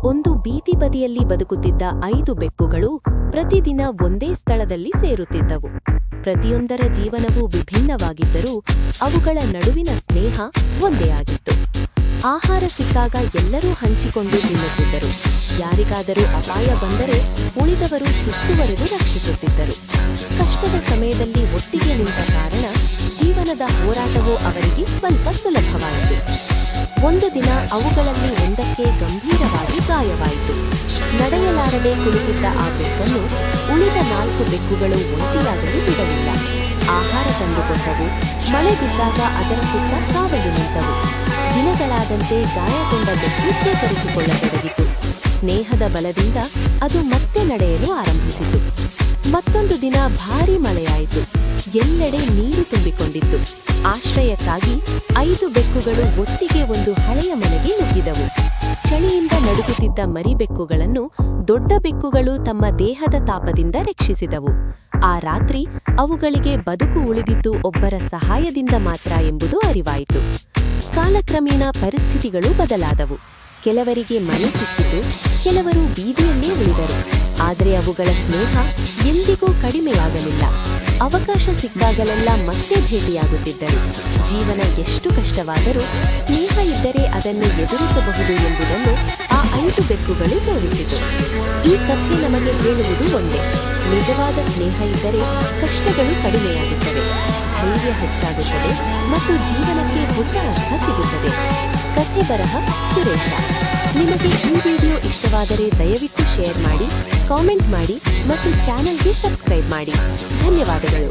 ಒಂದು ಬೀದಿ ಬದಿಯಲ್ಲಿ ಬದುಕುತ್ತಿದ್ದ 5 ಬೆಕ್ಕುಗಳು ಪ್ರತಿದಿನ ಒಂದೇ ಸ್ಥಳದಲ್ಲಿ ಸೇರುತ್ತಿದ್ದವು. ಪ್ರತಿಯೊಂದರ ಜೀವನವೂ ವಿಭಿನ್ನವಾಗಿದ್ದರೂ ಅವುಗಳ ನಡುವಿನ ಸ್ನೇಹ ಒಂದೇ ಆಗಿತ್ತು. ಆಹಾರ ಸಿಕ್ಕಾಗ ಎಲ್ಲರೂ ಹಂಚಿಕೊಂಡು ತಿನ್ನುತ್ತಿದ್ದರು. ಯಾರಿಗಾದರೂ ಅಪಾಯ ಬಂದರೆ ಉಳಿದವರು ಸುತ್ತುವರೆದು ರಕ್ಷಿಸುತ್ತಿದ್ದರು. ಕಷ್ಟದ ಸಮಯದಲ್ಲಿ ಒಟ್ಟಿಗೆ ನಿಂತ ಕಾರಣ ಜೀವನದ ಹೋರಾಟವೂ ಅವರಿಗೆ ಸ್ವಲ್ಪ ಸುಲಭವಾಯಿತು. ಒಂದು ದಿನ ಅವುಗಳಲ್ಲಿ ಒಂದಕ್ಕೆ ಗಂಭೀರವಾಗಿ ಗಾಯವಾಯಿತು. ನಡೆಯಲಾರದೆ ಕುಳಿತಿದ್ದ ಆ ಬೆಕ್ಕನ್ನು ಉಳಿದ 4 ಬೆಕ್ಕುಗಳು ಒಂಟಿಯಾಗಲು ಬಿಡಲಿಲ್ಲ. ಆಹಾರ ತಂದುಕೊಟ್ಟವು. ಮಳೆ ಬಿದ್ದಾಗ ಅದರ ಸುತ್ತ ಕಾವಲು ನಿಂತವು. ದಿನಗಳಾದಂತೆ ಗಾಯಗೊಂಡ ಬೆಕ್ಕು ಚೇತರಿಸಿಕೊಳ್ಳತೊಡಗಿತು. ಸ್ನೇಹದ ಬಲದಿಂದ ಅದು ಮತ್ತೆ ನಡೆಯಲು ಆರಂಭಿಸಿತು. ಮತ್ತೊಂದು ದಿನ ಭಾರೀ ಮಳೆಯಾಯಿತು. ಎಲ್ಲೆಡೆ ನೀರು ತುಂಬಿಕೊಂಡಿತ್ತು. ಆಶ್ರಯಕ್ಕಾಗಿ 5 ಬೆಕ್ಕುಗಳು ಒಟ್ಟಿಗೆ ಒಂದು ಹಳೆಯ ಮನೆಗೆ ನುಗ್ಗಿದವು. ಚಳಿಯಿಂದ ನಡುಗುತ್ತಿದ್ದ ಮರಿಬೆಕ್ಕುಗಳನ್ನು ದೊಡ್ಡ ಬೆಕ್ಕುಗಳು ತಮ್ಮ ದೇಹದ ತಾಪದಿಂದ ರಕ್ಷಿಸಿದವು. ಆ ರಾತ್ರಿ ಅವುಗಳಿಗೆ ಬದುಕು ಉಳಿದಿದ್ದು ಒಬ್ಬರ ಸಹಾಯದಿಂದ ಮಾತ್ರ ಎಂಬುದು ಅರಿವಾಯಿತು. ಕಾಲಕ್ರಮೇಣ ಪರಿಸ್ಥಿತಿಗಳು ಬದಲಾದವು. ಕೆಲವರಿಗೆ ಮನೆ ಸಿಕ್ಕಿತು, ಕೆಲವರು ಬೀದಿಯಲ್ಲೇ ಉಳಿದರು. ಆದರೆ ಅವುಗಳ ಸ್ನೇಹ ಎಂದಿಗೂ ಕಡಿಮೆಯಾಗಲಿಲ್ಲ. ಅವಕಾಶ ಸಿಕ್ಕಾಗಲೆಲ್ಲ ಮತ್ತೆ ಭೇಟಿಯಾಗುತ್ತಿದ್ದರು. ಜೀವನ ಎಷ್ಟು ಕಷ್ಟವಾದರೂ ಸ್ನೇಹ ಇದ್ದರೆ ಅದನ್ನು ಎದುರಿಸಬಹುದು ಎಂಬುದನ್ನು ಆ 5 ಬೆಕ್ಕುಗಳು ತೋರಿಸಿತು. ಈ ಕಥೆ ನಮಗೆ ಹೇಳುವುದು ಒಂದೇ: ನಿಜವಾದ ಸ್ನೇಹ ಇದ್ದರೆ ಕಷ್ಟಗಳು ಕಡಿಮೆಯಾಗುತ್ತವೆ, ಧೈರ್ಯ ಹೆಚ್ಚಾಗುತ್ತದೆ ಮತ್ತು ಜೀವನಕ್ಕೆ ಹೊಸ ಅರ್ಥ ಸಿಗುತ್ತದೆ. ಕಥೆ ಬರಹ ಸುರೇಶ. ನಿಮಗೆ ಈ ವಿಡಿಯೋ ಇಷ್ಟವಾದರೆ ದಯವಿಟ್ಟು ಶೇರ್ ಮಾಡಿ, ಕಾಮೆಂಟ್ ಮಾಡಿ ಮತ್ತು ಚಾನೆಲ್ಗೆ ಸಬ್ಸ್ಕ್ರೈಬ್ ಮಾಡಿ. ಧನ್ಯವಾದಗಳು.